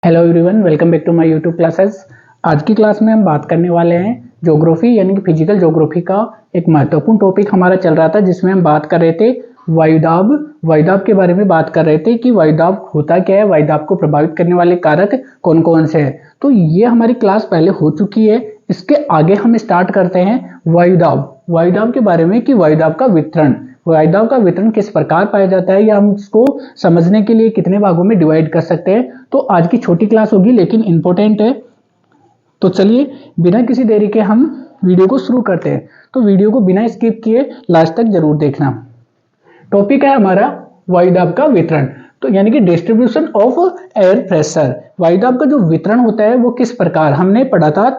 Hello everyone, welcome back to my YouTube classes. आज की class में हम बात करने वाले हैं ज्योग्राफी यानी कि फिजिकल ज्योग्राफी का एक महत्वपूर्ण टॉपिक हमारा चल रहा था, जिसमें हम बात कर रहे थे वायुदाब के बारे में बात कर रहे थे कि वायुदाब होता क्या है, वायुदाब को प्रभावित करने वाले कारक कौन कौन से हैं। तो ये हमारी क्लास पहले हो चुकी है। इसके आगे हम स्टार्ट करते हैं वायुदाब के बारे में कि वायुदाब का वितरण किस प्रकार पाया जाता है, या हम इसको समझने के लिए कितने भागों में डिवाइड कर सकते हैं। तो आज की छोटी क्लास होगी लेकिन इंपॉर्टेंट है। तो चलिए बिना किसी देरी के हम वीडियो को शुरू करते हैं। तो वीडियो को बिना स्किप किए लास्ट तक जरूर देखना। टॉपिक है हमारा वायुदाब का वितरण, तो यानी कि डिस्ट्रीब्यूशन ऑफ एयर प्रेशर। वायुदाब का जो वितरण होता है वो किस प्रकार, हमने पढ़ा था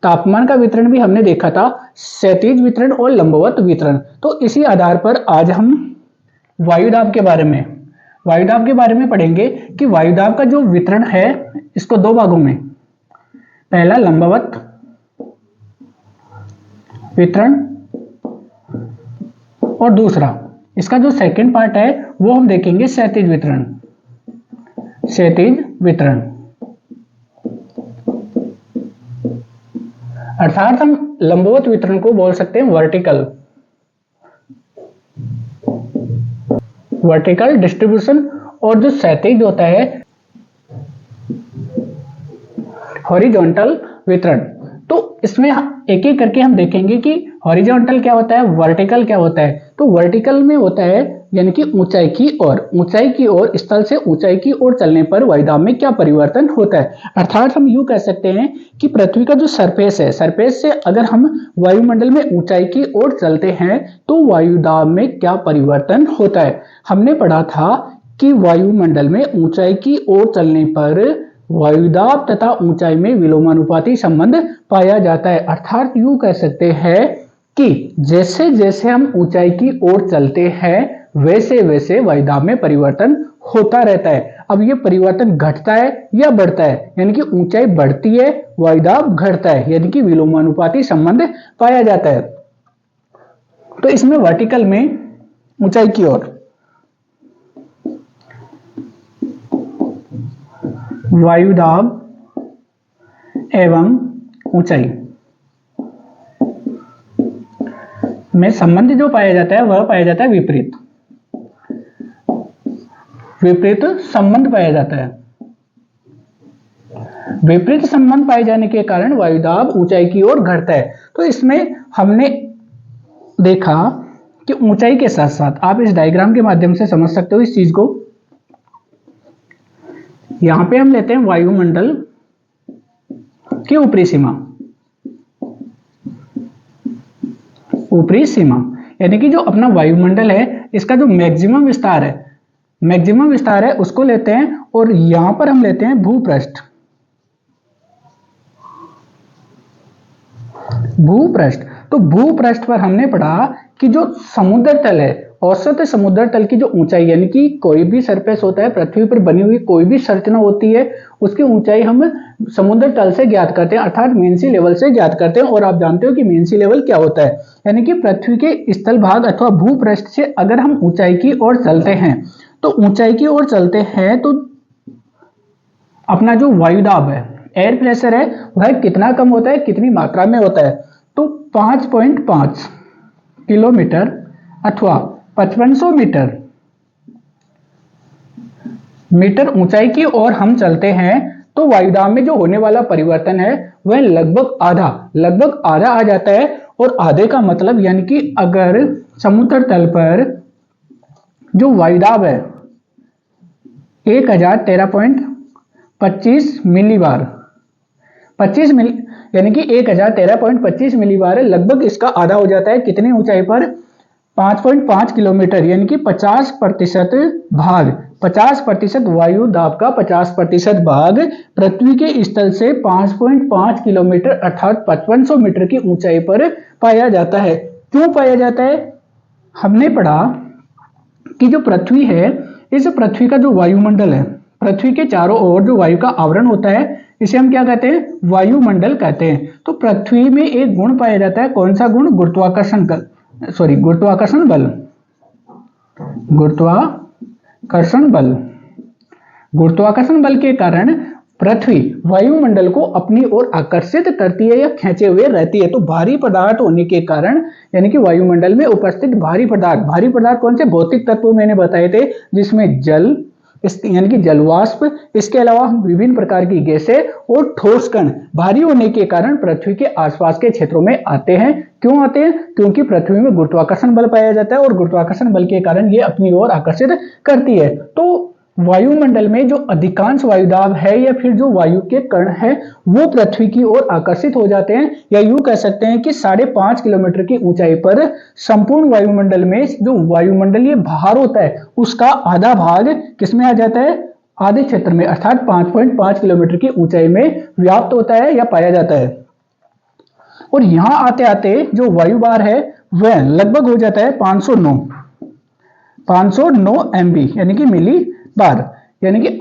तापमान का वितरण भी हमने देखा था, क्षैतिज वितरण और लंबवत वितरण। तो इसी आधार पर आज हम वायुदाब के बारे में पढ़ेंगे कि वायुदाब का जो वितरण है इसको दो भागों में, पहला लंबवत वितरण और दूसरा इसका जो सेकंड पार्ट है वो हम देखेंगे क्षैतिज वितरण। अर्थात हम लंबवत वितरण को बोल सकते हैं वर्टिकल डिस्ट्रीब्यूशन, और जो क्षैतिज होता है हॉरिजॉन्टल वितरण। तो इसमें एक एक करके हम देखेंगे कि हॉरिजॉन्टल क्या होता है, वर्टिकल क्या होता है। तो वर्टिकल में होता है यानी कि ऊंचाई की ओर स्थल से ऊंचाई की ओर चलने पर वायुदाब में क्या परिवर्तन होता है। अर्थात हम यूं कह सकते हैं कि पृथ्वी का जो सरफेस से अगर हम वायुमंडल में ऊंचाई की ओर चलते हैं तो वायुदाब में क्या परिवर्तन होता है। हमने पढ़ा था कि वायुमंडल में ऊंचाई की ओर चलने पर वायुदाब तथा ऊंचाई में विलोमानुपाती संबंध पाया जाता है। अर्थात यूं कह सकते हैं कि जैसे जैसे हम ऊंचाई की ओर चलते हैं वैसे वैसे वायुदाब में परिवर्तन होता रहता है। अब ये परिवर्तन घटता है या बढ़ता है, यानी कि ऊंचाई बढ़ती है वायुदाब घटता है, यानी कि विलोमानुपाती संबंध पाया जाता है। तो इसमें वर्टिकल में ऊंचाई की ओर वायुदाब एवं ऊंचाई में संबंध जो पाया जाता है वह पाया जाता है विपरीत संबंध पाया जाता है। विपरीत संबंध पाए जाने के कारण वायुदाब ऊंचाई की ओर घटता है। तो इसमें हमने देखा कि ऊंचाई के साथ साथ आप इस डायग्राम के माध्यम से समझ सकते हो इस चीज को। यहां पे हम लेते हैं वायुमंडल की ऊपरी सीमा, यानी कि जो अपना वायुमंडल है इसका जो मैक्सिमम विस्तार है उसको लेते हैं, और यहां पर हम लेते हैं भूपृष्ठ। तो भूपृष्ठ पर हमने पढ़ा कि जो समुद्र तल है, औसत समुद्र तल की जो ऊंचाई, यानी कि कोई भी सरफेस होता है, पृथ्वी पर बनी हुई कोई भी संरचना होती है, उसकी ऊंचाई हम समुद्र तल से ज्ञात करते हैं, अर्थात मीन सी लेवल से ज्ञात करते हैं। और आप जानते हो कि मीन सी लेवल क्या होता है, यानी कि पृथ्वी के स्थल भाग अथवा भूपृष्ठ से अगर हम ऊंचाई की ओर चलते हैं तो अपना जो वायुदाब है, एयर प्रेशर है, वह कितना कम होता है, कितनी मात्रा में होता है। तो 5.5 किलोमीटर अथवा 5500 मीटर ऊंचाई की ओर हम चलते हैं तो वायुदाब में जो होने वाला परिवर्तन है वह लगभग आधा आ जाता है। और आधे का मतलब, यानी कि अगर समुद्र तल पर जो वायुदाब है 1013.25 मिलीबार, यानी कि 1013.25 मिलीबार, लगभग इसका आधा हो जाता है। कितनी ऊंचाई पर, 5.5 किलोमीटर, यानी कि 50% वायुदाब का 50% भाग पृथ्वी के स्थल से 5.5 किलोमीटर अर्थात 5500 मीटर की ऊंचाई पर पाया जाता है। क्यों पाया जाता है? हमने पढ़ा कि जो पृथ्वी है, इस पृथ्वी का जो वायुमंडल है, पृथ्वी के चारों ओर जो वायु का आवरण होता है, इसे हम क्या कहते हैं, वायुमंडल कहते हैं। तो पृथ्वी में एक गुण पाया जाता है, कौन सा गुण, गुरुत्वाकर्षण बल। गुरुत्वाकर्षण बल के कारण पृथ्वी वायुमंडल को अपनी ओर आकर्षित करती है या खींचे हुए रहती है। तो भारी पदार्थ होने के कारण यानी कि वायुमंडल में उपस्थित भारी पदार्थ कौन से भौतिक तत्व मैंने बताए थे, जिसमें जल यानी कि जलवाष्प, इसके अलावा विभिन्न प्रकार की गैसें और ठोस कण भारी होने के कारण पृथ्वी के आसपास के क्षेत्रों में आते हैं। क्यों आते हैं? क्योंकि पृथ्वी में गुरुत्वाकर्षण बल पाया जाता है और गुरुत्वाकर्षण बल के कारण ये अपनी ओर आकर्षित करती है। तो वायुमंडल में जो अधिकांश वायुदाब है या फिर जो वायु के कण है वो पृथ्वी की ओर आकर्षित हो जाते हैं, या यूं कह सकते हैं कि 5.5 किलोमीटर की ऊंचाई पर संपूर्ण वायुमंडल में जो वायुमंडलीय भार होता है उसका आधा भाग किसमें आ जाता है? आधे क्षेत्र में, अर्थात 5.5 किलोमीटर की ऊंचाई में व्याप्त होता है या पाया जाता है। और यहां आते आते जो वायुभार है वह लगभग हो जाता है 509 MB यानी कि मिली बार, यानी कि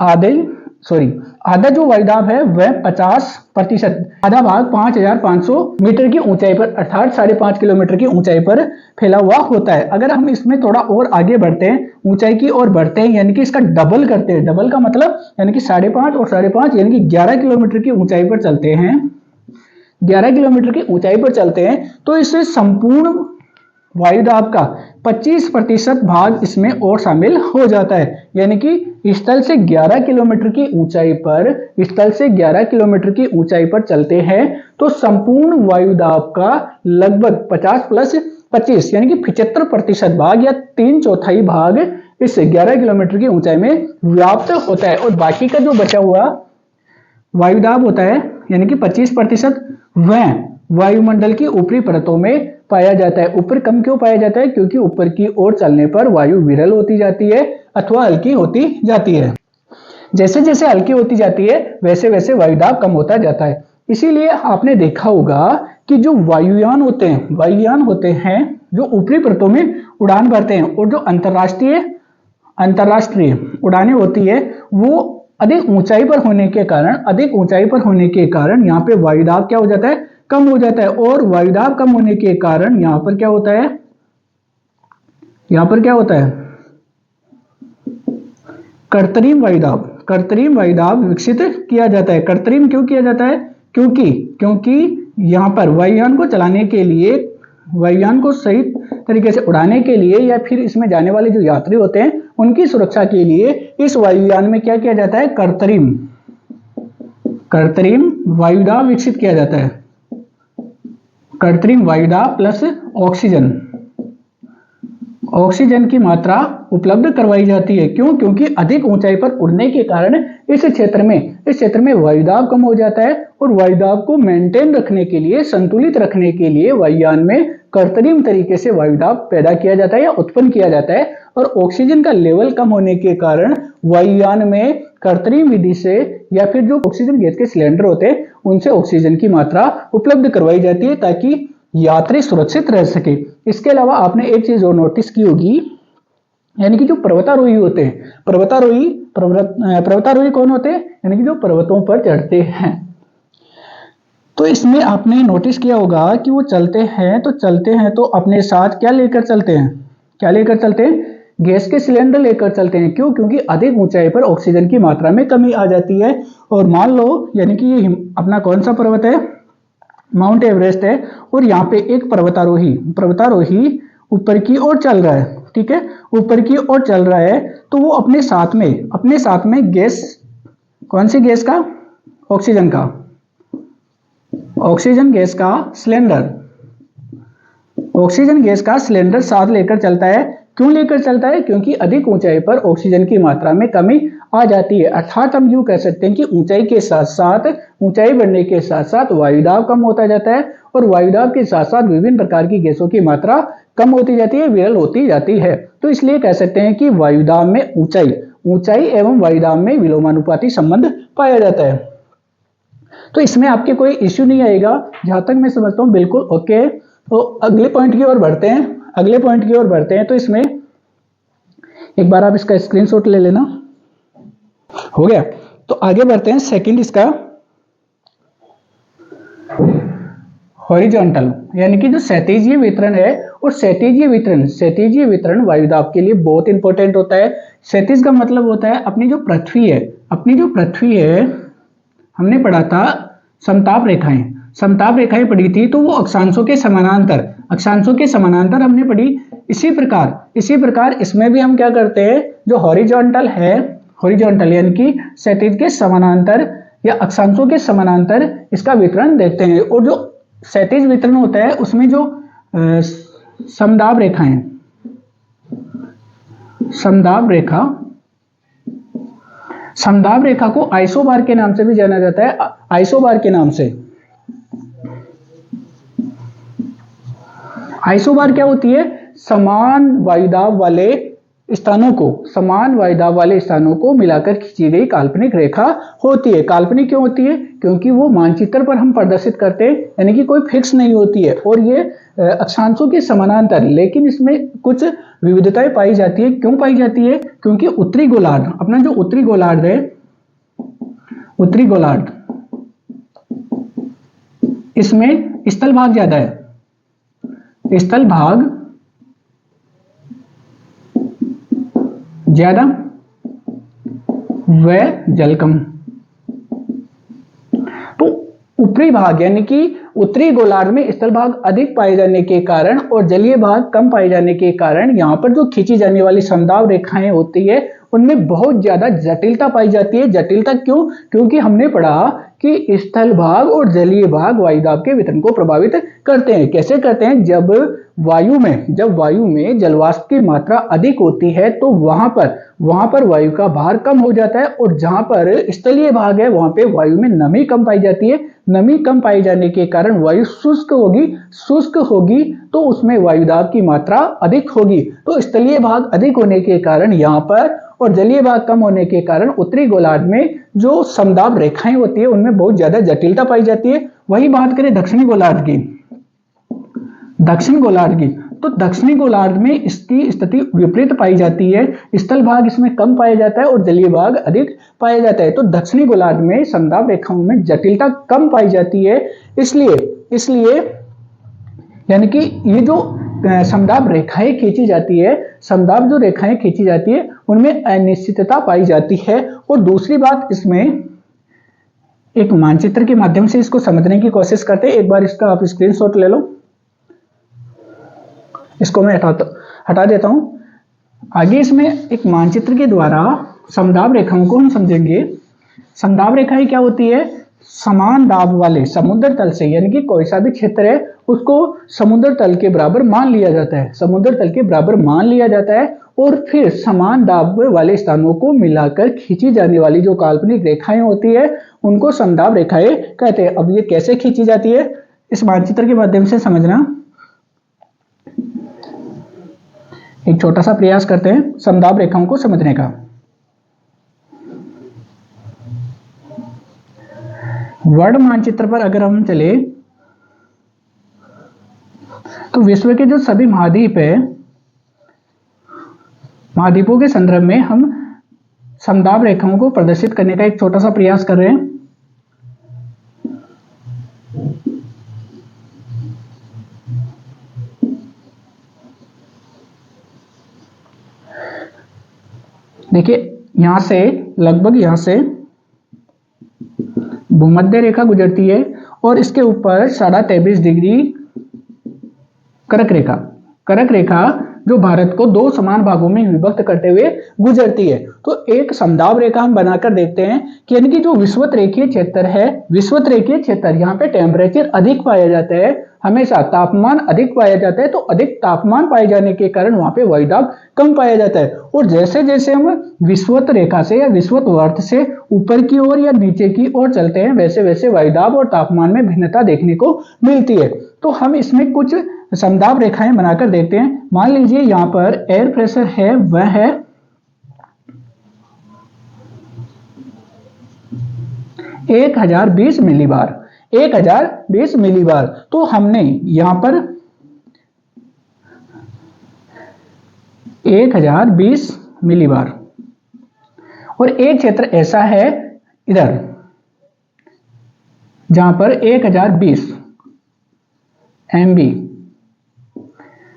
आधा जो वायुदाब है वह 50%, आधा भाग 5500 मीटर की ऊंचाई पर अर्थात 5.5 किलोमीटर की ऊंचाई पर फैला हुआ होता है। अगर हम इसमें थोड़ा और आगे बढ़ते हैं, ऊंचाई की ओर बढ़ते हैं, यानी कि इसका डबल करते हैं, डबल का मतलब यानी कि 5.5 और 5.5 यानी कि 11 किलोमीटर की ऊंचाई पर चलते हैं, 11 किलोमीटर की ऊंचाई पर चलते हैं, तो इससे संपूर्ण वायुदाब का 25% भाग इसमें और शामिल हो जाता है। यानी कि स्थल से 11 किलोमीटर की ऊंचाई पर, स्थल से 11 किलोमीटर की ऊंचाई पर चलते हैं तो संपूर्ण वायुदाब का लगभग 50 प्लस 25 यानी कि 75% भाग या 3/4 भाग इस 11 किलोमीटर की ऊंचाई में व्याप्त होता है। और बाकी का जो बचा हुआ वायुदाब होता है यानी कि 25% वह वायुमंडल की ऊपरी परतों में पाया जाता है। ऊपर कम क्यों पाया जाता है? क्योंकि ऊपर की ओर चलने पर वायु विरल होती जाती है अथवा हल्की होती जाती है। जैसे जैसे हल्की होती जाती है वैसे वैसे वायुदाब कम होता जाता है। इसीलिए आपने देखा होगा कि जो वायुयान होते हैं जो ऊपरी परतों में उड़ान भरते हैं, और जो अंतरराष्ट्रीय उड़ानें होती है वो अधिक ऊंचाई पर होने के कारण यहाँ पे वायुदाब क्या हो जाता है? कम हो जाता है। और वायुदाब कम होने के कारण यहाँ पर क्या होता है? कृत्रिम वायुदाब विकसित किया जाता है। कृत्रिम क्यों किया जाता है? क्योंकि यहाँ पर वायुयान को सही तरीके से उड़ाने के लिए या फिर इसमें जाने वाले जो यात्री होते हैं उनकी सुरक्षा के लिए इस वायुयान में क्या किया जाता है? कृत्रिम वायुदाब विकसित किया जाता है। कृत्रिम वायुदाब प्लस ऑक्सीजन की मात्रा उपलब्ध करवाई जाती है। क्यों? क्योंकि अधिक ऊंचाई पर उड़ने के कारण इस क्षेत्र में वायुदाब कम हो जाता है, और वायुदाब को मेंटेन रखने के लिए, संतुलित रखने के लिए वायुयान में कृत्रिम तरीके से वायुदाब पैदा किया जाता है या उत्पन्न किया जाता है। और ऑक्सीजन का लेवल कम होने के कारण वायुयान में कृत्रिम विधि से या फिर जो ऑक्सीजन गैस के सिलेंडर होते हैं उनसे ऑक्सीजन की मात्रा उपलब्ध करवाई जाती है ताकि यात्री सुरक्षित रह सके। इसके अलावा आपने एक चीज और नोटिस की होगी, यानी कि जो पर्वतारोही होते हैं, पर्वतारोही कौन होते हैं? यानी कि जो पर्वतों पर चढ़ते हैं। तो इसमें आपने नोटिस किया होगा कि वो चलते हैं तो अपने साथ क्या लेकर चलते हैं? गैस के सिलेंडर लेकर चलते हैं। क्यों? क्योंकि अधिक ऊंचाई पर ऑक्सीजन की मात्रा में कमी आ जाती है। और मान लो यानी कि ये अपना कौन सा पर्वत है? माउंट एवरेस्ट है, और यहाँ पे एक पर्वतारोही ऊपर की ओर चल रहा है, ठीक है, ऊपर की ओर चल रहा है, तो वो अपने साथ में गैस, कौन सी गैस का? ऑक्सीजन गैस का सिलेंडर साथ लेकर चलता है। क्यों लेकर चलता है? क्योंकि अधिक ऊंचाई पर ऑक्सीजन की मात्रा में कमी आ जाती है। अर्थात हम यूं कह सकते हैं कि ऊंचाई बढ़ने के साथ साथ वायुदाब कम होता जाता है, और वायुदाब के साथ साथ विभिन्न प्रकार की गैसों की मात्रा कम होती जाती है, विरल होती जाती है। तो इसलिए कह सकते हैं कि वायुदाब में ऊंचाई एवं वायुदाब में विलोमानुपाती संबंध पाया जाता है। तो इसमें आपके कोई इश्यू नहीं आएगा, जहां तक मैं समझता हूं बिल्कुल ओके। तो अगले पॉइंट की ओर बढ़ते हैं। तो इसमें एक बार आप इसका स्क्रीनशॉट ले लेना, हो गया। तो आगे बढ़ते हैं। सेकंड इसका हॉरिजॉन्टल, यानी कि जो क्षैतिजीय वितरण है, और क्षैतिजीय वितरण वायुदाब के लिए बहुत इंपॉर्टेंट होता है। क्षैतिज का मतलब होता है अपनी जो पृथ्वी है हमने पढ़ा था समताप रेखाएं। समताप रेखाएं पढ़ी थी तो वो अक्षांशों के समानांतर हमने पढ़ी। इसी प्रकार इसमें भी हम क्या करते हैं, जो हॉरिजॉन्टल है, हॉरिजॉन्टल यानी कि क्षैतिज के समानांतर या अक्षांशों के समानांतर इसका वितरण देखते हैं। और जो क्षैतिज वितरण होता है उसमें जो समदाब रेखाएं, समदाब रेखा को आइसोबार के नाम से भी जाना जाता है, आइसोबार के नाम से। आइसोबार क्या होती है, समान वायुदाब वाले स्थानों को मिलाकर खींची गई काल्पनिक रेखा होती है। काल्पनिक क्यों होती है, क्योंकि वो मानचित्र पर हम प्रदर्शित करते हैं, यानी कि कोई फिक्स नहीं होती है और ये अक्षांशों के समानांतर, लेकिन इसमें कुछ विविधताएं पाई जाती है। क्यों पाई जाती है, क्योंकि उत्तरी गोलार्ध, अपना जो उत्तरी गोलार्ध है, उत्तरी गोलार्ध, इसमें स्थल भाग ज्यादा है, स्थल भाग ज्यादा व जल कम। तो ऊपरी भाग यानी कि उत्तरी गोलार्ध में स्थल भाग अधिक पाए जाने के कारण और जलीय भाग कम पाए जाने के कारण यहां पर जो खींची जाने वाली समदाब रेखाएं होती है उनमें बहुत ज्यादा जटिलता पाई जाती है। जटिलता क्यों, क्योंकि हमने पढ़ा कि स्थल भाग और जलीय भाग वायुदाब के वितरण को प्रभावित करते हैं। कैसे करते हैं, जब वायु में जलवाष्प की मात्रा अधिक होती है तो वहां पर वायु का भार कम हो जाता है और जहां पर स्थलीय भाग है वहां पे वायु में नमी कम पाई जाती है। नमी कम पाई जाने के कारण वायु शुष्क होगी तो उसमें वायुदाब की मात्रा अधिक होगी। तो स्थलीय भाग अधिक होने के कारण यहाँ पर और जलीय भाग कम होने के कारण उत्तरी गोलार्ध में जो समदाब रेखाएं होती है उनमें बहुत ज्यादा जटिलता पाई जाती है। वही बात करें दक्षिणी गोलार्ध की, तो दक्षिणी गोलार्ध में इसकी स्थिति विपरीत पाई जाती है। स्थल भाग इसमें कम पाया जाता है और जलीय भाग अधिक पाया जाता है। तो दक्षिणी गोलार्ध में समदाब रेखाओं में जटिलता कम पाई जाती है। इसलिए यानी कि ये जो समदाब रेखाएं खींची जाती है, समदाब जो रेखाएं खींची जाती है उनमें अनिश्चितता पाई जाती है। और दूसरी बात, इसमें एक मानचित्र के माध्यम से इसको समझने की कोशिश करते हैं। एक बार इसका आप स्क्रीनशॉट ले लो, इसको मैं हटा देता हूं। आगे इसमें एक मानचित्र के द्वारा समदाब रेखाओं को हम समझेंगे। समदाब रेखाएं क्या होती है, समान दाब वाले समुद्र तल से, यानी कि कोई सा भी क्षेत्र है उसको समुद्र तल के बराबर मान लिया जाता है, और फिर समान दाब वाले स्थानों को मिलाकर खींची जाने वाली जो काल्पनिक रेखाएं होती है उनको समदाब रेखाएं कहते हैं। अब ये कैसे खींची जाती है इस मानचित्र के माध्यम से समझना। एक छोटा सा प्रयास करते हैं समदाब रेखाओं को समझने का। वर्ल्ड मानचित्र पर अगर हम चले तो विश्व के जो सभी महाद्वीप है, महाद्वीपों के संदर्भ में हम समदाब रेखाओं को प्रदर्शित करने का एक छोटा सा प्रयास कर रहे हैं। देखिए यहां से लगभग भूमध्य रेखा गुजरती है और इसके ऊपर 23.5 डिग्री करक रेखा जो भारत को दो समान भागों में विभक्त करते हुए गुजरती है। तो एक समदाब रेखा हम बनाकर देखते हैं कि यानी कि जो विषुवत रेखीय क्षेत्र यहाँ पे टेम्परेचर अधिक पाया जाता है, हमेशा तापमान अधिक पाया जाता है। तो अधिक तापमान पाए जाने के कारण वहां पे वायुदाब कम पाया जाता है। और जैसे जैसे हम विषुवत रेखा से या विषुवत वर्त से ऊपर की ओर या नीचे की ओर चलते हैं वैसे वैसे वायुदाब और तापमान में भिन्नता देखने को मिलती है। तो हम इसमें कुछ समदाब रेखाएं बनाकर देखते हैं। मान लीजिए यहां पर एयर प्रेशर है, वह है 1020 मिलीबार। तो हमने यहां पर 1020 मिलीबार, और एक क्षेत्र ऐसा है इधर जहां पर 1020 MB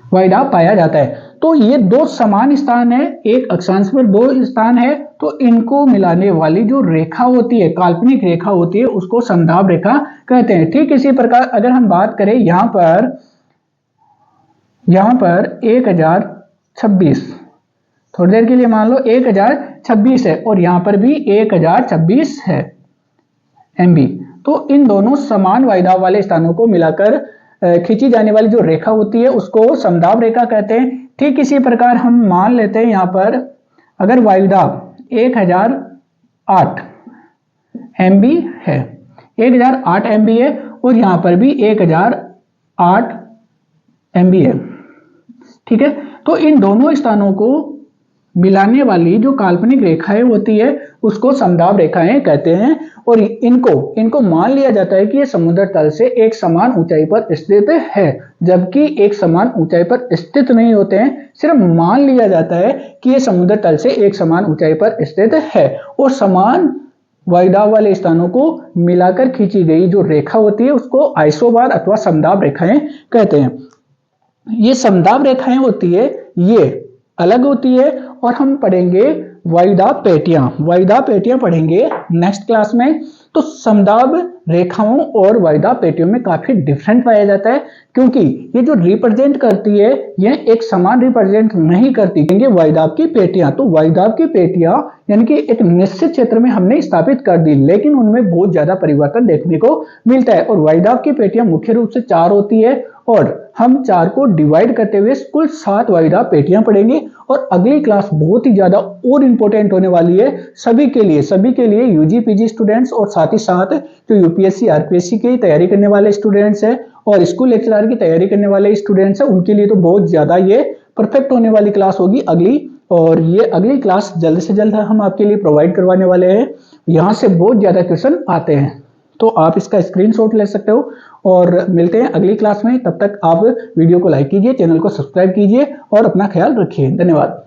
वायुदाब पाया जाता है। तो ये दो समान स्थान है, एक अक्षांश पर दो स्थान है, तो इनको मिलाने वाली जो रेखा होती है, काल्पनिक रेखा होती है, उसको समदाब रेखा कहते हैं। ठीक इसी प्रकार अगर हम बात करें यहां पर 1026, थोड़ी देर के लिए मान लो 1026 है और यहां पर भी 1026 है MB, तो इन दोनों समान वायुदाब वाले स्थानों को मिलाकर खींची जाने वाली जो रेखा होती है उसको समदाब रेखा कहते हैं। ठीक इसी प्रकार हम मान लेते हैं यहां पर अगर वायुदाब 1008 MB है, 1008 MB है और यहां पर भी 1008 MB है, ठीक है। तो इन दोनों स्थानों को मिलाने वाली जो काल्पनिक रेखाएं होती है उसको समदाब रेखाएं कहते हैं और इनको मान लिया जाता है कि ये समुद्र तल से एक समान ऊंचाई पर स्थित है, जबकि एक समान ऊंचाई पर स्थित नहीं होते हैं, सिर्फ मान लिया जाता है कि ये समुद्र तल से एक समान ऊंचाई पर स्थित है और समान वायुदाब वाले स्थानों को मिलाकर खींची गई जो रेखा होती है उसको आइसोबार अथवा समदाब रेखाएं कहते हैं। ये समदाब रेखाएं होती है, ये अलग होती है और हम पढ़ेंगे वायुदाब पेटियां पढ़ेंगे नेक्स्ट क्लास में। तो समदाब रेखाओं और वायुदाब पेटियों में काफी डिफरेंट पाया जाता है, क्योंकि ये जो रिप्रेजेंट करती है यह एक समान रिप्रेजेंट नहीं करती। वायुदाब की पेटियां, तो वायुदाब की पेटियां यानी कि एक निश्चित क्षेत्र में हमने स्थापित कर दी, लेकिन उनमें बहुत ज्यादा परिवर्तन देखने को मिलता है। और वायुदाब की पेटियां मुख्य रूप से 4 होती है और हम 4 को डिवाइड करते हुए कुल 7 वायुदाब पेटियां पढ़ेंगे। और अगली क्लास बहुत ही ज्यादा और इंपॉर्टेंट होने वाली है सभी के लिए यूजी पीजी स्टूडेंट्स और साथ ही साथ जो यूपीएससी आरपीएससी की तैयारी करने वाले स्टूडेंट्स हैं और स्कूल लेक्चरर की तैयारी करने वाले स्टूडेंट्स हैं, उनके लिए तो बहुत ज्यादा ये परफेक्ट होने वाली क्लास होगी अगली। और ये अगली क्लास जल्द से जल्द हम आपके लिए प्रोवाइड करवाने वाले हैं। यहाँ से बहुत ज्यादा क्वेश्चन आते हैं, तो आप इसका स्क्रीनशॉट ले सकते हो और मिलते हैं अगली क्लास में। तब तक आप वीडियो को लाइक कीजिए, चैनल को सब्सक्राइब कीजिए और अपना ख्याल रखिए। धन्यवाद।